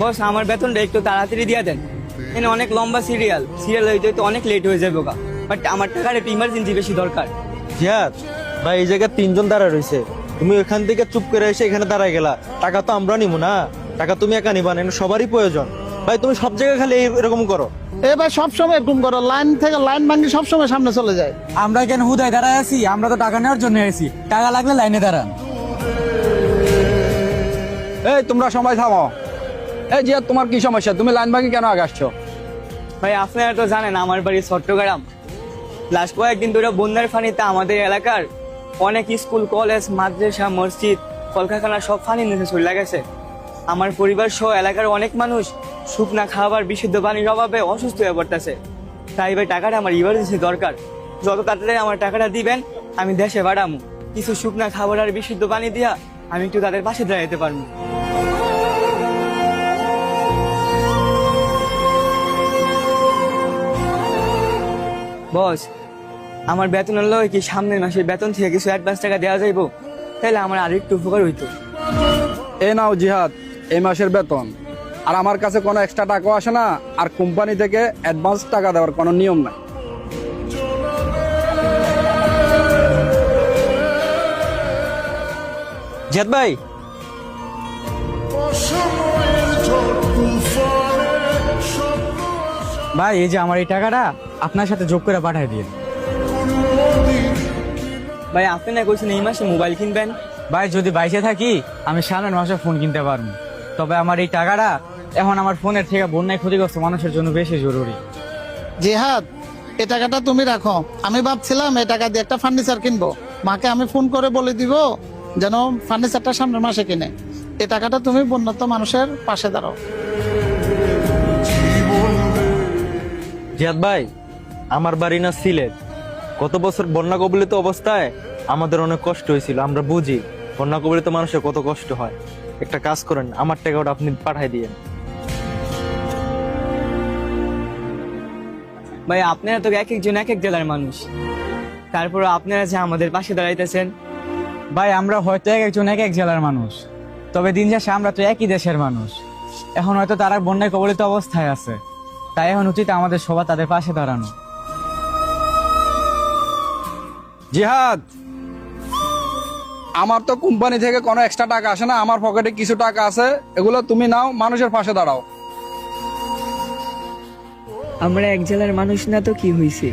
বস আমার বেতনটা একটু তাড়াতাড়ি দিয়ে দেন। এখানে অনেক লম্বা সিরিয়াল হইতে হইতে অনেক লেট হয়ে যাবে গা। বাট আমার টাকার একটু ইমার্জেন্সি বেশি দরকার। জিহাদ ভাই, এই জায়গায় তিনজন দাঁড়া রয়েছে, তুমি ওখান থেকে চুপ করে এসে এখানে দাঁড়ায় গেলা। টাকা তো আমরা নিবো না, টাকা তুমি একা নিবা না, এটা সবারই প্রয়োজন। ভাই তুমি সব জায়গায় খালি এরকম করো। এবার সবসময় এরকম করো, লাইন থেকে লাইন ভাঙি সবসময় সামনে চলে যায়। আমরা কেন হুদায় দাঁড়ায় আছি? আমরা তো টাকা নেওয়ার জন্য এসেছি, টাকা লাগলে লাইনে দাঁড়ান। এই তোমরা সবাই থামো। এই জিয়াদ, তোমার কি সমস্যা? তুমি লাইন ভাঙি কেন আগে আসছো? ভাই আপনারা তো জানেন আমার বাড়ি চট্টগ্রাম। লাস্ট কয়েকদিন ধরে বন্যার পানিতে আমাদের এলাকার অনেক স্কুল, কলেজ, মাদ্রাসা, মসজিদ, কলকারখানা সব পানির নিচে চলে গেছে। আমার পরিবার সহ এলাকার অনেক মানুষ শুকনা খাবার, বিশুদ্ধ পানির অভাবে অসুস্থ হয়ে পড়তেছে। তাই ভাই টাকাটা আমার ইমার্জেন্সি দরকার। যত তাড়াতাড়ি আমার টাকাটা দিবেন আমি দেশে বাড়ামু। কিছু শুকনা খাবার আর বিশুদ্ধ পানি দিয়া আমি একটু তাদের পাশে দাঁড়াইতে পারবো। বস আমার বেতন হলো কি সামনের মাসের বেতন থেকে কিছু অ্যাডভান্স টাকা দেওয়া যাইবো? তাহলে আমার আর একটু উপকার হইতো। এ নাও জিহাদ, এই মাসের বেতন। আর আমার কাছে কোনো এক্সট্রা টাকাও আসে না, আর কোম্পানি থেকে অ্যাডভান্স টাকা দেওয়ার কোনো নিয়ম নাই। জিহাদ ভাই, ভাই এই যে আমার এই টাকাটা আপনার সাথে যোগ করে পাঠিয়ে দিন। ভাই আপনি না কইছেন এই মাসে মোবাইল কিনবেন? ভাই যদি বাইসে থাকি আমি সামনের মাসে ফোন কিনতে পারবো, তবে আমার এই টাকাটা এখন আমার ফোনের থেকে বন্যায় ক্ষতিগ্রস্ত মানুষের জন্য বেশি জরুরি। জিহাদ, এই টাকাটা তুমি রাখো। আমি ভাবছিলাম এই টাকা দিয়ে একটা ফার্নিচার কিনবো। মাকে আমি ফোন করে বলে দিব যেন ফার্নিচারটা সামনের মাসে কিনে। এই টাকাটা তুমি বন্যার্ত মানুষের পাশে দাঁড়াও। জিহাদ ভাই, আমার বাড়ি না সিলেট। গত বছর বন্যা কবলিত অবস্থায় আমাদের অনেক কষ্ট হয়েছিল, আমরা বুঝি বন্যা কবলিত মানুষের কত কষ্ট হয়। একটা কাজ করেন, আমার টাকাটা আপনি পাঠাই দিয়েন। ভাই আপনারা তো এক একজন এক এক জেলার মানুষ, তারপর আপনারা যে আমাদের পাশে দাঁড়াইতেছেন। ভাই আমরা হয়তো এক একজন এক এক জেলার মানুষ, তবে দিন শেষে আমরা তো একই দেশের মানুষ। এখন হয়তো তারা বন্যায় কবলিত অবস্থায় আছে, তাই এখন উচিত আমাদের সবার তাদের পাশে দাঁড়ানো। জিহাদ, আমার তো কোম্পানি থেকে কোনো এক্সট্রা টাকা আসে না, আমার পকেটে কিছু টাকা আছে, এগুলো তুমি নাও, মানুষের পাশে দাঁড়াও। আমরা এক জেলার মানুষ না তো কি হয়েছে,